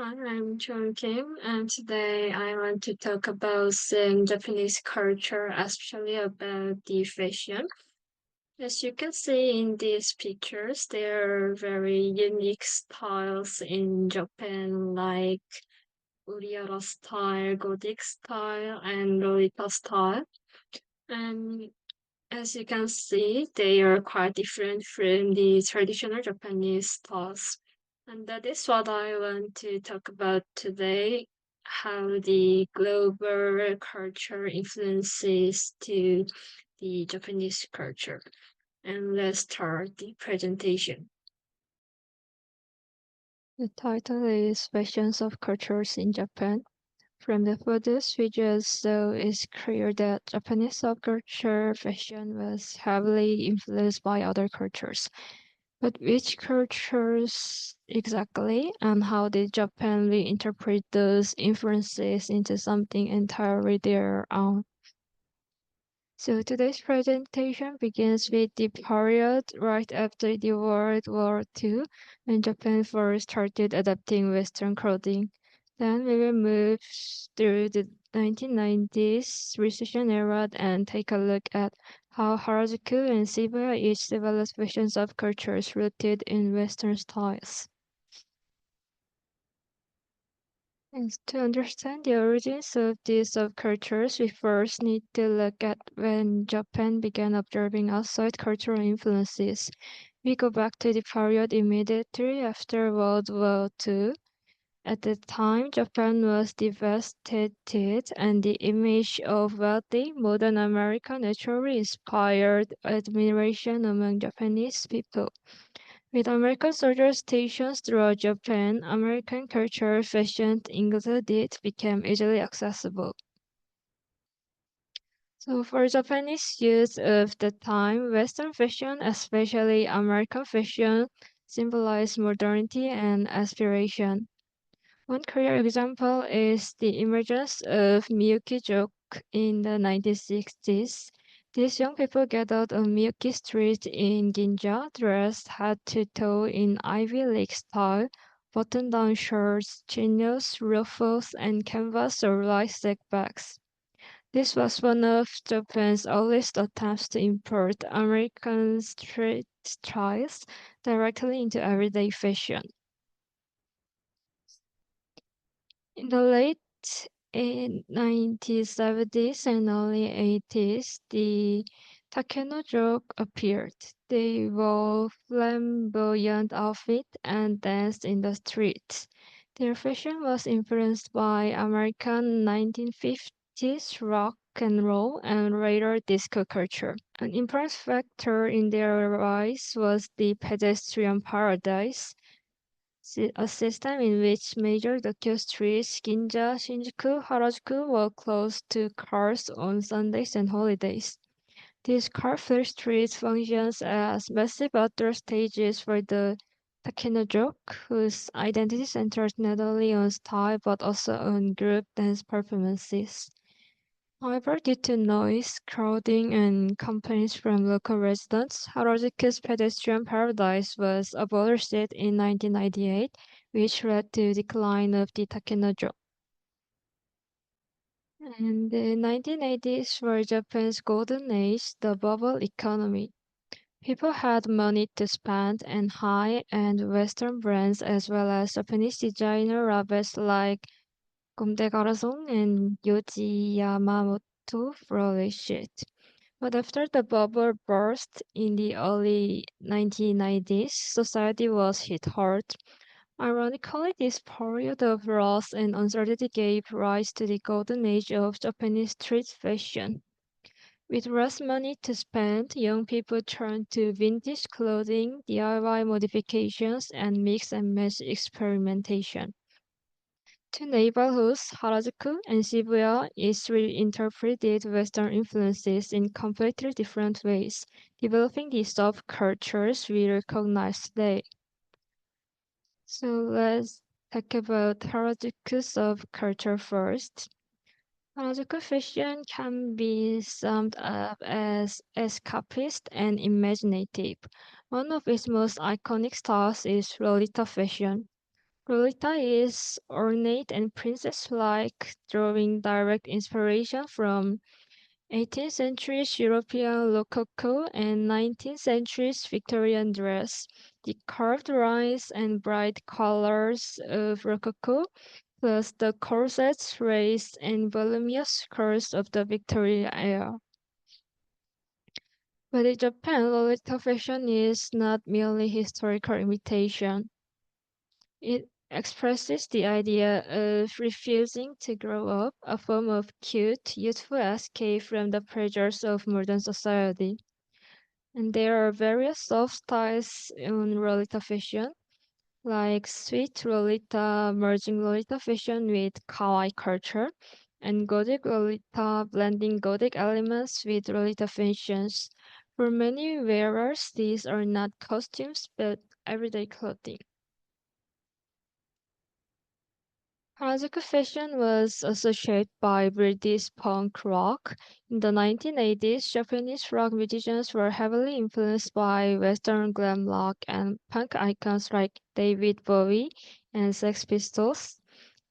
Hi, I'm Chun Kim, and today I want to talk about some Japanese culture, especially about the fashion. As you can see in these pictures, there are very unique styles in Japan, like Uriara style, Gothic style, and Lolita style. And as you can see, they are quite different from the traditional Japanese styles. And that is what I want to talk about today, how the global culture influences to the Japanese culture. And let's start the presentation. The title is Fashions of Cultures in Japan. From the photos we just saw, it's clear that Japanese subculture fashion was heavily influenced by other cultures. But which cultures exactly, and how did Japan reinterpret those influences into something entirely their own? So today's presentation begins with the period right after the World War II, when Japan first started adopting Western clothing. Then we will move through the 1990s recession era and take a look at how Harajuku and Shibuya each developed visions of cultures rooted in Western styles. And to understand the origins of these subcultures, we first need to look at when Japan began observing outside cultural influences. We go back to the period immediately after World War II. At the time, Japan was devastated, and the image of wealthy, modern America naturally inspired admiration among Japanese people. With American soldiers stationed throughout Japan, American culture, fashion included, became easily accessible. So for Japanese youth of the time, Western fashion, especially American fashion, symbolized modernity and aspiration. One clear example is the emergence of Miyuki-zoku in the 1960s. These young people gathered on Miyuki Street in Ginza, dressed head to toe in Ivy League style, button-down shirts, chinos, ruffles, and canvas or light bags. This was one of Japan's earliest attempts to import American street styles directly into everyday fashion. In the late 1970s and early 80s, the Takenoko-zoku appeared. They wore flamboyant outfits and danced in the streets. Their fashion was influenced by American 1950s rock and roll and later disco culture. An important factor in their rise was the pedestrian paradise, a system in which major Tokyo streets, Ginza, Shinjuku, Harajuku, were closed to cars on Sundays and holidays. These car-free streets functions as massive outdoor stages for the Takenoko-zoku, whose identity centers not only on style but also on group dance performances. However, due to noise, crowding, and complaints from local residents, Harajuku's pedestrian paradise was abolished in 1998, which led to the decline of the Takenoko. And the 1980s were Japan's golden age, the bubble economy. People had money to spend, and high-end Western brands as well as Japanese designer labels like Comme and Yohji Yamamoto flourished. But after the bubble burst in the early 1990s, society was hit hard. Ironically, this period of loss and uncertainty gave rise to the golden age of Japanese street fashion. With less money to spend, young people turned to vintage clothing, DIY modifications, and mix and match experimentation. Two neighborhoods, Harajuku and Shibuya, each reinterpreted Western influences in completely different ways, developing the subcultures we recognize today. So let's talk about Harajuku subculture first. Harajuku fashion can be summed up as escapist and imaginative. One of its most iconic styles is Lolita fashion. Lolita is ornate and princess-like, drawing direct inspiration from 18th century European Rococo and 19th century Victorian dress. The carved lines and bright colors of Rococo, plus the corsets, lace, and voluminous skirts of the Victorian era. But in Japan, Lolita fashion is not merely historical imitation. It expresses the idea of refusing to grow up, a form of cute, youthful escape from the pressures of modern society. And there are various sub-styles in Lolita fashion, like sweet Lolita merging Lolita fashion with kawaii culture, and Gothic Lolita blending Gothic elements with Lolita fashions. For many wearers, these are not costumes but everyday clothing. Harajuku fashion was associated by British punk rock. In the 1980s, Japanese rock musicians were heavily influenced by Western glam rock and punk icons like David Bowie and Sex Pistols.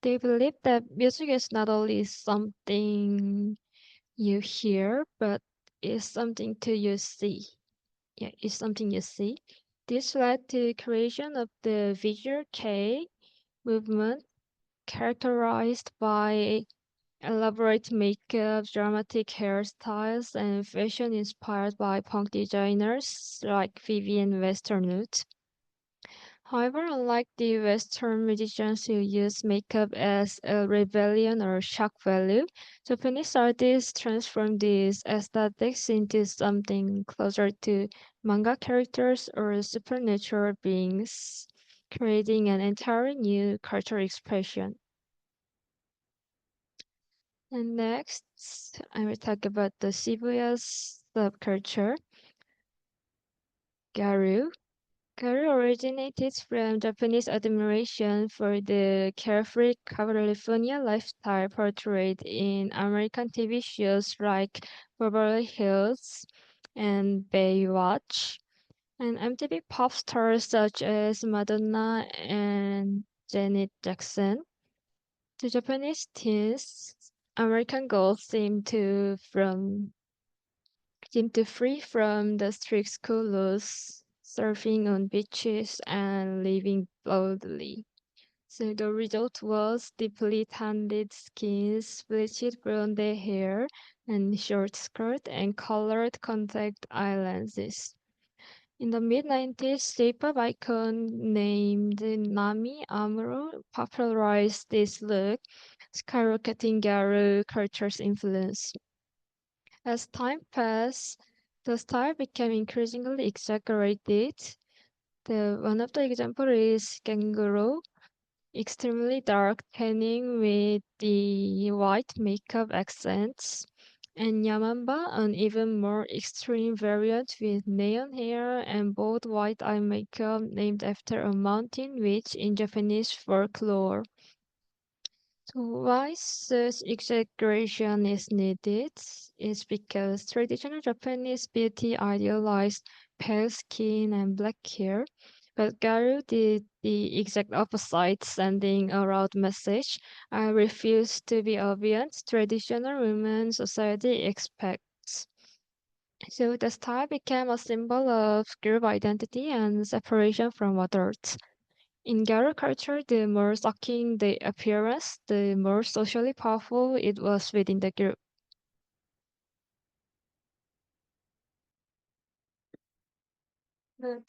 They believed that music is not only something you hear, but is something to you see. Yeah, it's something you see. This led to creation of the Visual Kei movement characterized by elaborate makeup, dramatic hairstyles, and fashion inspired by punk designers like Vivienne Westernwood. However, unlike the Western musicians who use makeup as a rebellion or shock value, Japanese artists transform these aesthetics into something closer to manga characters or supernatural beings, creating an entirely new cultural expression. And next, I will talk about the Shibuya's subculture, Gyaru. Gyaru originated from Japanese admiration for the carefree California lifestyle portrayed in American TV shows like Beverly Hills and Baywatch, and MTV pop stars such as Madonna and Janet Jackson. To Japanese teens, American girls seem to free from the strict school laws, surfing on beaches and living boldly. So the result was deeply tanned skins, bleached blonde hair, and short skirt and colored contact eyelashes. In the mid-90s, J-pop icon named Nami Amuro popularized this look, skyrocketing Gyaru culture's influence. As time passed, the style became increasingly exaggerated. One of the examples is Genguro, extremely dark tanning with the white makeup accents, and Yamamba, an even more extreme variant with neon hair and bold white eye makeup named after a mountain witch in Japanese folklore. So why such exaggeration is needed is because traditional Japanese beauty idealized pale skin and black hair, but Garu did the exact opposite, sending a loud message: I refuse to be obedient traditional women society expects. So the style became a symbol of group identity and separation from others. In Garo culture, the more shocking the appearance, the more socially powerful it was within the group.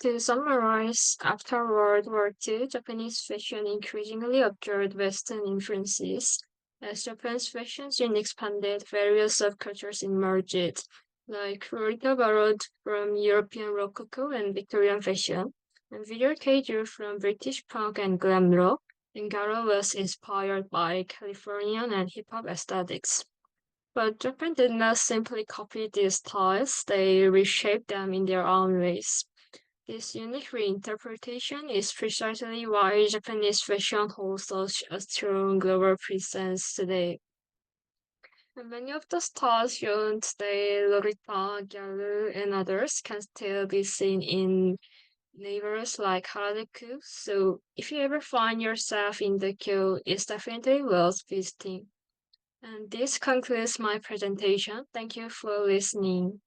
To summarize, after World War II, Japanese fashion increasingly absorbed Western influences. As Japan's fashion scene expanded, various subcultures emerged, like Lolita borrowed from European Rococo and Victorian fashion, and Visual Kei drew from British punk and glam rock, and Garo was inspired by Californian and hip-hop aesthetics. But Japan did not simply copy these styles, they reshaped them in their own ways. This unique reinterpretation is precisely why Japanese fashion holds such a strong global presence today. And many of the styles shown today, Lolita, Gyaru, and others, can still be seen in neighbors like Harajuku. So if you ever find yourself in the queue, it's definitely worth visiting. And this concludes my presentation. Thank you for listening.